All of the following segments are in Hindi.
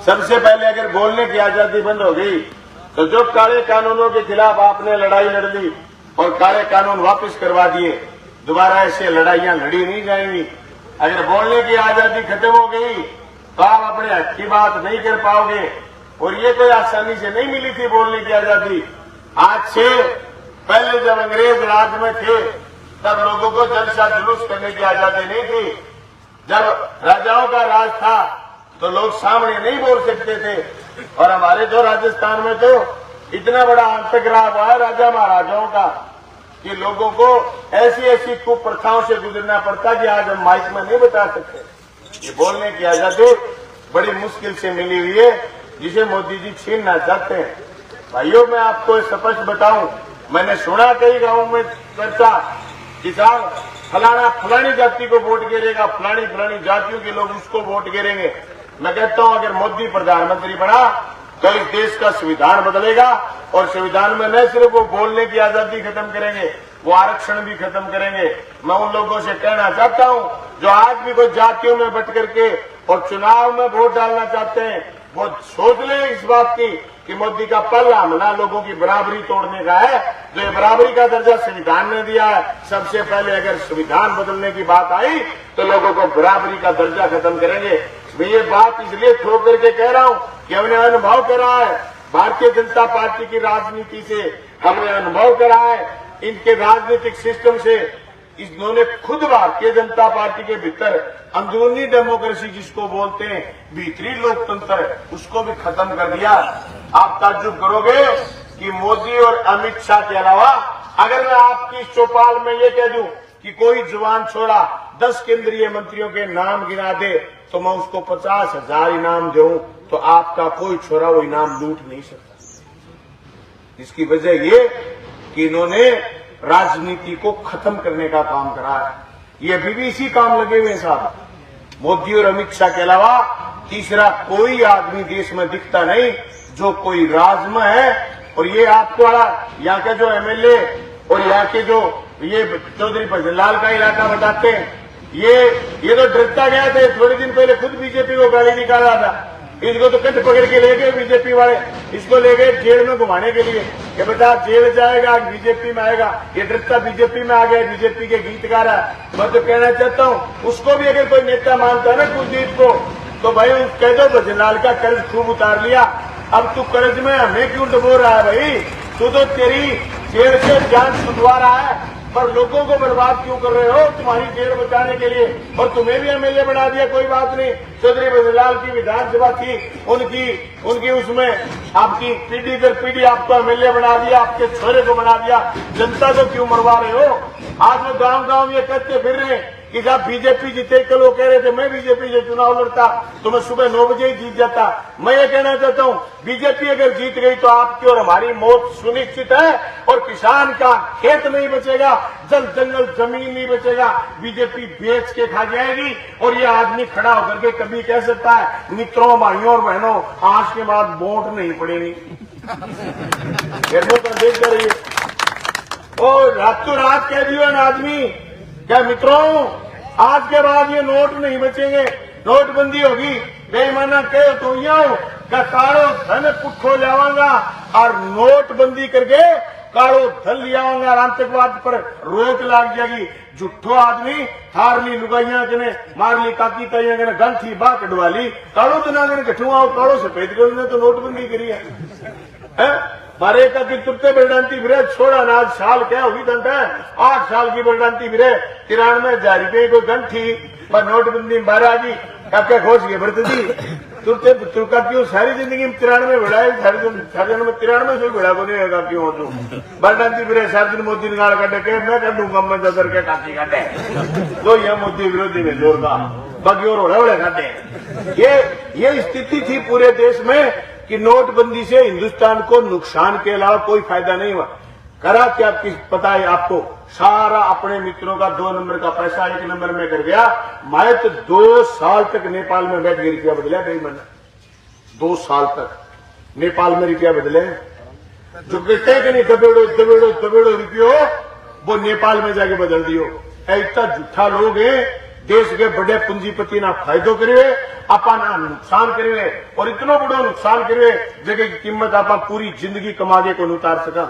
सबसे पहले अगर बोलने की आजादी बंद हो गई तो जो काले कानूनों के खिलाफ आपने लड़ाई लड़ ली और काले कानून वापस करवा दिए, दोबारा ऐसे लड़ाइयां लड़ी नहीं जाएंगी। अगर बोलने की आजादी खत्म हो गई तो आप अपने हक की बात नहीं कर पाओगे। और ये कोई आसानी से नहीं मिली थी बोलने की आजादी। आज से पहले जब अंग्रेज राज में थे तब लोगों को जलसा जुलूस करने की आजादी नहीं थी। जब राजाओं का राज था तो लोग सामने नहीं बोल सकते थे। और हमारे तो राजस्थान में तो इतना बड़ा अंतग्रह हुआ है राजा महाराजाओं का कि लोगों को ऐसी ऐसी कुप्रथाओं से गुजरना पड़ता कि आज हम माइक में नहीं बता सकते। ये बोलने की आजादी बड़ी मुश्किल से मिली हुई है, जिसे मोदी जी छीनना चाहते हैं। भाइयों, मैं आपको स्पष्ट बताऊं, मैंने सुना कई गांवों में चर्चा, किसान फलाना फलानी जाति को वोट गिरेगा, फलानी फलानी जातियों के लोग उसको वोट गिरेंगे। मैं कहता हूं अगर मोदी प्रधानमंत्री बना तो इस देश का संविधान बदलेगा और संविधान में न सिर्फ वो बोलने की आजादी खत्म करेंगे, वो आरक्षण भी खत्म करेंगे। मैं उन लोगों से कहना चाहता हूं जो आज भी कोई जातियों में बट करके और चुनाव में वोट डालना चाहते हैं, वो सोच लें इस बात की कि मोदी का पहला हमला लोगों की बराबरी तोड़ने का है। जो ये बराबरी का दर्जा संविधान ने दिया है, सबसे पहले अगर संविधान बदलने की बात आई तो लोगों को बराबरी का दर्जा खत्म करेंगे। मैं ये बात इसलिए थोप करके कह रहा हूं कि हमने अनुभव करा है भारतीय जनता पार्टी की राजनीति से, हमने अनुभव करा है इनके राजनीतिक सिस्टम से। इन्होंने खुद भारतीय जनता पार्टी के भीतर अंदरूनी डेमोक्रेसी जिसको बोलते हैं, भीतरी लोकतंत्र, उसको भी खत्म कर दिया। आप ताज्जुब करोगे कि मोदी और अमित शाह के अलावा अगर मैं आपकी चौपाल में ये कह दूं कि कोई जवान छोरा 10 केंद्रीय मंत्रियों के नाम गिना दे तो मैं उसको 50,000 इनाम दूं, तो आपका कोई छोरा वो इनाम लूट नहीं सकता। इसकी वजह ये कि इन्होंने राजनीति को खत्म करने का काम करा है। ये अभी भी इसी काम लगे हुए हैं साहब। मोदी और अमित शाह के अलावा तीसरा कोई आदमी देश में दिखता नहीं जो कोई राज में है। और ये आपको यहाँ के जो एमएलए और यहाँ के जो ये चौधरी भजनलाल का इलाका बताते हैं, ये तो डरता गया थे। थोड़े दिन पहले खुद बीजेपी को गाली निकाला था। इसको तो कंध पकड़ के ले गए बीजेपी वाले, इसको ले गए जेल में घुमाने के लिए कि बेटा जेल जाएगा, बीजेपी में आएगा। ये डरता बीजेपी में आ गया, बीजेपी के गीत गा रहा है। मैं तो कहना चाहता हूं उसको भी अगर कोई नेता मानता है ना कुलदीप को, तो भाई कह दो भजनलाल का कर्ज खूब उतार लिया, अब तू कर्ज में हमें क्यों डुबो रहा है भाई? तू तो तेरी जेल से जान छुटवा रहा है, पर लोगों को बर्बाद क्यों कर रहे हो तुम्हारी जेल बचाने के लिए? और तुम्हें भी एमएलए बना दिया, कोई बात नहीं। चौधरी भजनलाल की विधानसभा थी, उनकी उसमें आपकी पीढ़ी दर पीढ़ी आपको एमएलए बना दिया, आपके छोरे को बना दिया। जनता को क्यों मरवा रहे हो? आज वो गांव ये कहते फिर रहे कि जब बीजेपी जीते, कल वो कह रहे थे मैं बीजेपी से चुनाव लड़ता तो मैं सुबह 9 बजे ही जीत जाता। मैं ये कहना चाहता हूं बीजेपी अगर जीत गई तो आपकी और हमारी मौत सुनिश्चित है। और किसान का खेत नहीं बचेगा, जल जंगल जमीन नहीं बचेगा, बीजेपी बेच के खा जाएगी। और ये आदमी खड़ा होकर के कभी कह सकता है मित्रों, भाइयों और बहनों, आज के बाद वोट नहीं पड़ेगी। देख कर रही है और रातों रात कह दियो ना आदमी, क्या मित्रों आज के बाद ये नोट नहीं बचेंगे, नोटबंदी होगी। बेईमाना कहे तो क्या कालो धन पुठो लियावांगा और नोटबंदी करके कालो धन लियावांगा, आतंकवाद पर रोक लाग जाएगी। झूठो आदमी हार ली लुगाइया के मार ली, काकी ताइया के गंठी बाह कटवा ली, कालो तना कठुआ कालो सफेद कर तो नोटबंदी करी है। मारे का कि तुरते बरडांती फिरे छोड़ा अनाज साल क्या हुई घंटा 8 साल की बरडांती फिरे 93,000 रुपये को घंटी पर नोटबंदी में 12 आ गई। क्या खोज के बरत दी तुरते तुरका क्यों सारी जिंदगी में 93 बढ़ाए, सारे दिन में 93 से बढ़ा को नहीं होगा क्यों हो बरडांती फिरे सारे दिन मोदी निकाल काटे के मैं कर दूंगा मैं जदर के काटी काटे तो यह मोदी विरोधी में जोर का बाकी और ओढ़े काटे। ये स्थिति थी पूरे देश में कि नोटबंदी से हिंदुस्तान को नुकसान के अलावा कोई फायदा नहीं हुआ। करा क्या पता है आपको? सारा अपने मित्रों का 2 नंबर का पैसा 1 नंबर में कर गया। मैं तो 2 साल तक नेपाल में बैठ के रुपया बदला गई मैंने 2 साल तक नेपाल में रुपया बदले। जो कहते हैं कि नहीं दबेड़ो रुपयो वो नेपाल में जाके बदल दियो। इतना झूठा लोग है देश के बड़े पूंजीपति ना फायदो करे आपा ना नुकसान करे और इतना बड़ो नुकसान करे जगह की कीमत आपा पूरी जिंदगी कमा के को उतार सका।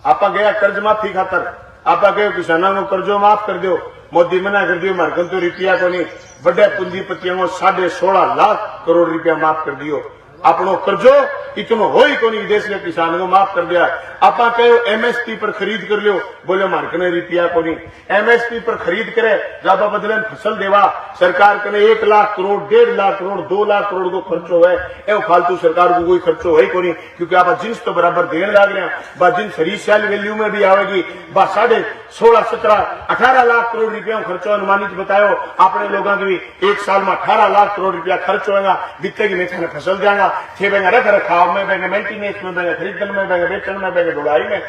आपा गया कर्ज माफी खातर आपा गए किसानों को कर्जो माफ कर दो, मोदी मना कर दियो मार्गन तो रुपया को नहीं, बड़े पूंजीपतियों को 16.5 लाख करोड़ रुपया माफ कर दियो। अपनो कर्जो इतनो हो ही को नहीं, देश के किसानों को माफ कर दिया। आपा कहो एमएसपी पर खरीद कर लो, बोले मार्कने रुपया को नहीं, एमएसपी पर खरीद करे ज्यादा बदले फसल देवा सरकार कने 1 लाख करोड़ 1.5 लाख करोड़ 2 लाख करोड़ को खर्चो है, एवं फालतू सरकार को कोई खर्चो है को नहीं, क्योंकि आप जिन्स तो बराबर देने लग रहे हैं। बा जिन्स रीसेल वैल्यू में भी आवेगी, बा 16.5 17 18 लाख करोड़ रुपया खर्चो अनुमानित बतायो आपने लोगों की भी 1 साल में 18 लाख करोड़ रुपया खर्च होगा। बीते की मेथाने फसल जाएगा थे बेंगे रख रखाव में, बेंगे मेंटेनेंस में, बेंगे खरीदन में, बेंगे बेचन में, बेंगे ढुलाई में,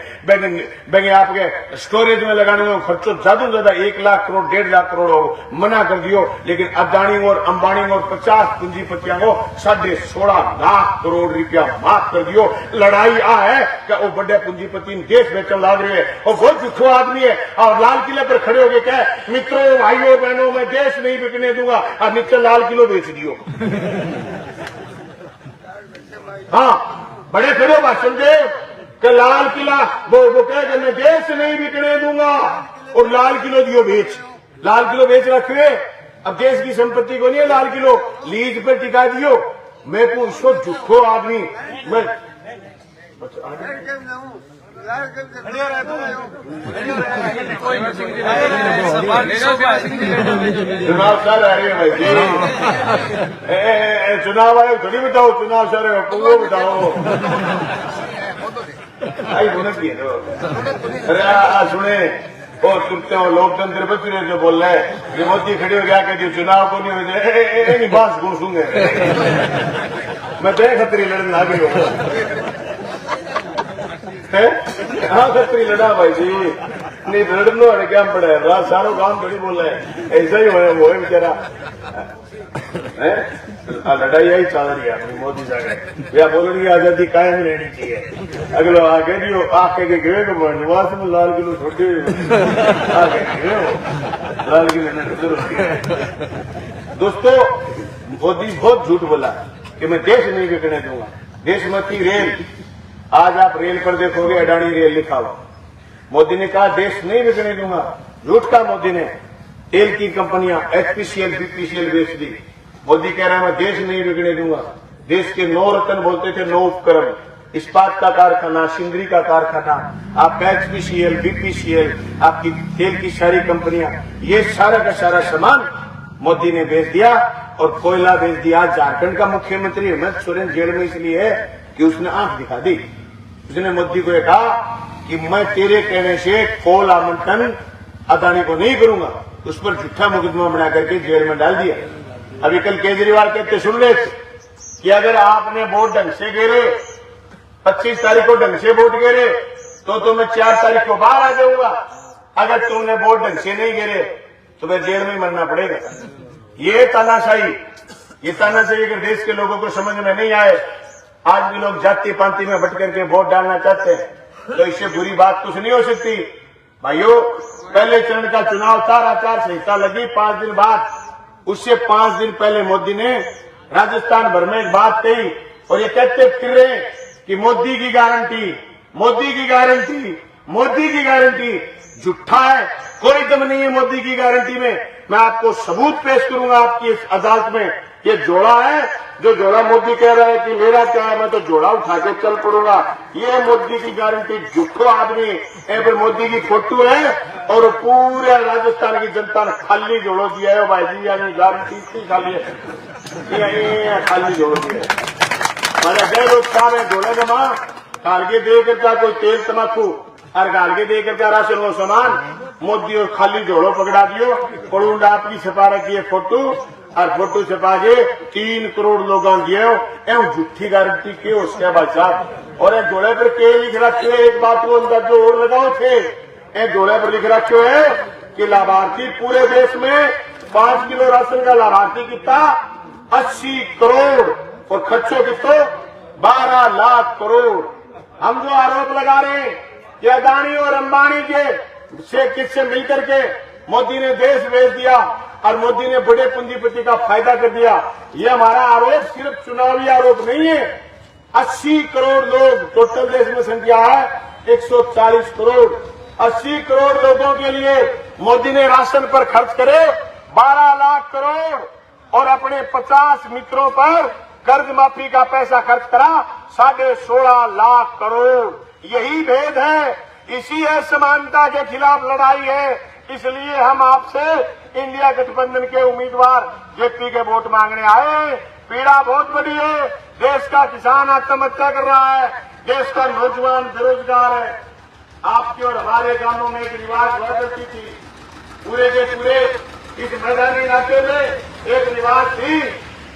बेंगे आपके स्टोरेज में लगाने में खर्चो ज्यादा से ज्यादा 1 लाख करोड़ 1.5 लाख करोड़ हो मना कर दियो। लेकिन अदानी और अंबानी और 50 पूंजीपतियों को 16.5 लाख करोड़ रुपया माफ कर दियो। लड़ाई आ है कि वो बड़े पूंजीपति देश बेचन लाग रहे हैं और बहुत झूठो आदमी है और लाल किले पर खड़े हो गए कह मित्रों भाइयों बहनों मैं देश नहीं बिकने दूंगा और नीचे लाल किलो बेच दियो। हाँ बड़े खड़े भाषण दे कि लाल किला वो कह मैं देश नहीं बिकने दूंगा और लाल किलो दियो बेच, लाल किलो बेच रखे। अब देश की संपत्ति को नहीं है लाल किलो लीज पर टिका दियो। मैं पूछो झूठो आदमी मैं चुनाव सर आ रही है भाई जी, चुनाव आए थोड़ी बताओ, चुनाव सर वो बताओ आई बोनस की अरे सुने और सुनते हो लोकतंत्र बच रहे जो बोल रहे हैं मोदी खड़ी हो गया कहती चुनाव को नहीं हो जाए बांस घूसूंगे मैं तो खतरी लड़ने आ गई हूँ। हाँ खतरी लड़ा भाई जी नहीं लड़नो अड़े क्या पड़ा है रात सारो काम थोड़ी बोल रहे हैं ऐसा ही वो है बेचारा लड़ाई आई चल रही है अपनी मोदी साहब या बोलने की आजादी कायम रहनी चाहिए। अगलो आगे दियो आके के गए को बनवास में लाल किलो छोटे आगे लाल किलो दोस्तों मोदी बहुत झूठ बोला कि मैं देश नहीं बिकने दूंगा। देशमती रेल आज आप रेल पर देखोगे अडानी रेल लिखा हुआ। मोदी ने कहा देश नहीं बिकने दूंगा, झूठ का मोदी ने तेल की कंपनियां एचपीसीएल बीपीसीएल बेच दी। मोदी कह रहा है मैं देश नहीं बिकने दूंगा। देश के 9 रत्न बोलते थे 9 उपक्रम, इस्पात का कारखाना, सिंदरी का कारखाना, आपका एचपीसीएल बीपीसीएल आपकी तेल की सारी कंपनियां, ये सारा का सारा सामान मोदी ने बेच दिया और कोयला बेच दिया। झारखंड का मुख्यमंत्री हेमंत सोरेन जेल में इसलिए है कि उसने आंख दिखा दी। उसने मोदी को कहा कि मैं तेरे कहने से कोल आवंटन अदानी को नहीं करूंगा, उस पर झूठा मुकदमा बना करके जेल में डाल दिया। अभी कल केजरीवाल कहते सुन ले कि अगर आपने वोट ढंग से गिरे 25 तारीख को ढंग से वोट गिरे तो मैं 4 तारीख को बाहर आ जाऊंगा, अगर तुमने वोट ढंग से नहीं गिरे तो मैं जेल में मरना पड़ेगा। ये तानाशाही अगर देश के लोगों को समझ में नहीं आए, आज भी लोग जाति पांति में भटक करके वोट डालना चाहते हैं तो इससे बुरी बात कुछ नहीं हो सकती। भाइयों पहले चरण का चुनाव था, आचार संहिता लगी 5 दिन बाद, उससे 5 दिन पहले मोदी ने राजस्थान भर में एक बात कही और ये कहते फिर रहे कि मोदी की गारंटी, मोदी की गारंटी, मोदी की गारंटी। झूठा है, कोई दम नहीं है मोदी की गारंटी में। मैं आपको सबूत पेश करूंगा आपकी इस अदालत में। ये जोड़ा है, जो जोड़ा मोदी कह रहा है कि मेरा क्या है, मैं तो जोड़ा उठा के चल पड़ूंगा, ये मोदी की गारंटी। झूठो आदमी पर मोदी की फोटो है और पूरे राजस्थान की जनता ने खाली जोड़ो दिया है भाई जी, यानी गारंटी इतनी खाली है, खाली जोड़ो दिया है। मैंने गए लोग सारे जोड़े जमा कालगे दे करता कोई तेल तमाकू और गालगे दे करता राशन वो सामान मोदी और खाली जोड़ो पकड़ा दियो। पड़ूंडा आपकी छपा रखी है फोटो और फोटो छपा के 3 करोड़ लोग दिए एवं झूठी गारंटी के उसके भाई साहब। और एक जोड़े पर के लिख रखे एक बात को अंदाजो और लगाओ थे, एक जोड़े पर लिख रखे है कि लाभार्थी पूरे देश में 5 किलो राशन का लाभार्थी कितना 80 करोड़ और खर्चो कितो 12 लाख करोड़। हम जो आरोप लगा रहे हैं कि अदानी और अंबानी के से किससे मिलकर के मोदी ने देश बेच दिया और मोदी ने बड़े पूंजीपति का फायदा कर दिया। ये हमारा आरोप सिर्फ चुनावी आरोप नहीं है। 80 करोड़ लोग टोटल देश में संख्या है 140 करोड़। 80 करोड़ लोगों के लिए मोदी ने राशन पर खर्च करे 12 लाख करोड़ और अपने 50 मित्रों पर कर्ज माफी का पैसा खर्च करा 16.5 लाख करोड़। यही भेद है, इसी असमानता के खिलाफ लड़ाई है। इसलिए हम आपसे इंडिया गठबंधन के उम्मीदवार जेपी के वोट मांगने आए। पीड़ा बहुत बड़ी है, देश का किसान आत्महत्या कर रहा है, देश का नौजवान बेरोजगार है। आपके और हमारे गांवों में एक रिवाज हुआ करती थी, पूरे के पूरे इस मैदानी इलाके में एक रिवाज थी,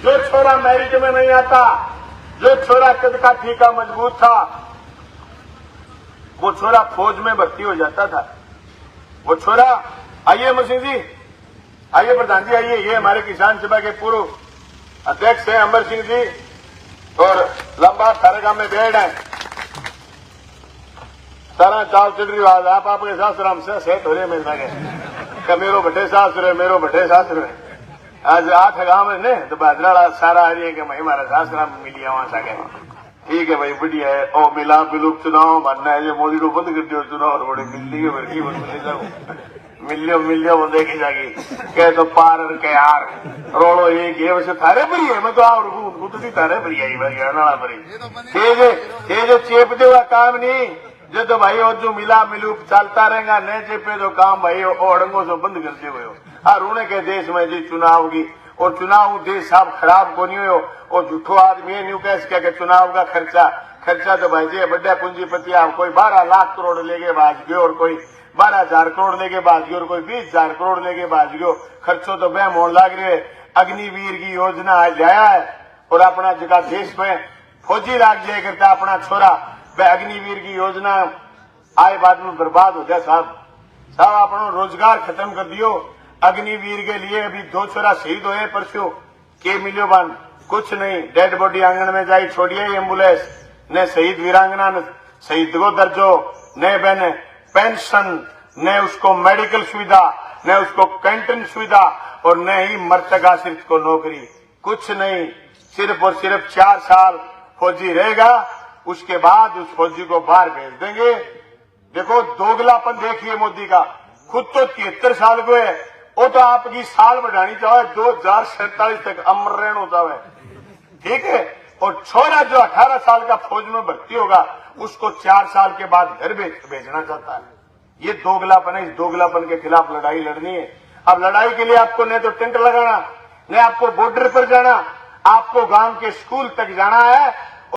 जो छोरा मैरिट में नहीं आता, जो छोरा कद का ठीका मजबूत था, वो छोरा फौज में भर्ती हो जाता था। वो छोरा, आइए मसीह जी, आइए प्रधान जी, आइए, ये हमारे किसान सभा के पूर्व अध्यक्ष हैं अमर सिंह जी और लंबा थारेगांव में बेड है। सारा चाल चल रही आज आप आपके सासुराम से सेट हो रहे मेरे लगे मेरो भट्टे सासुर है, मेरो भट्टे सासुर है। आज 8 गांव में ने तो बाजरा सारा आ रही है कि मैं हमारा सासुराम मिलिया वहां सके। ठीक है भाई, बढ़िया है। ओ मिला बिलुप चुनाव मानना है, जो मोदी को बंद कर दियो चुनाव और बड़े मिलती है वर्गी मिले जाओ मिलियो वो देखी जाएगी कह तो पार के यार रोड़ो ये वैसे थारे भरी है। मैं तो और तो थारे भरी आई भाई नाला भरी ये जो चेप दे हुआ काम नहीं जो तो भाई और जो मिला मिलूप चलता रहेगा न चेपे जो काम भाई अड़ंगों से बंद करते हुए और उन्हें के देश में जी चुनाव की और चुनाव देश साहब खराब को नहीं हो और झूठो आदमी न्यू कैस क्या चुनाव का खर्चा तो भाई जी बड़ा पूंजीपति आप कोई 12 लाख करोड़ लेके बाज गयो और कोई 12,000 करोड़ लेके बाज गयो और कोई 20,000 करोड़ लेके बाज गयो। खर्चों तो बहम होने लग रहे। अग्निवीर की योजना आज लाया है और अपना जगह देश में फौजी लाग जाया करता अपना छोरा वह अग्निवीर की योजना आए बाद में बर्बाद हो जाए। साहब अपना रोजगार खत्म कर दियो। अग्निवीर के लिए अभी 2 छोरा शहीद हुए परसों के मिलियो बन कुछ नहीं, डेड बॉडी आंगन में जाई छोड़िए एम्बुलेंस न शहीद वीरांगना न शहीद को दर्जो न बहने पेंशन न उसको मेडिकल सुविधा न उसको कैंटीन सुविधा और न ही मर्तकाश्रित को नौकरी, कुछ नहीं। सिर्फ और सिर्फ 4 साल फौजी रहेगा, उसके बाद उस फौजी को बाहर भेज देंगे। देखो दोगलापन देखिए मोदी का, खुद तो 73 साल को है, वो तो आपकी साल बढ़ानी चाहे 2047 तक अमर रहना चाहे, ठीक है। और छोरा जो 18 साल का फौज में भर्ती होगा उसको 4 साल के बाद घर भेजना चाहता है। ये दोगलापन है, इस दोगलापन के खिलाफ लड़ाई लड़नी है। अब लड़ाई के लिए आपको न तो टेंट लगाना, न आपको बॉर्डर पर जाना, आपको गांव के स्कूल तक जाना है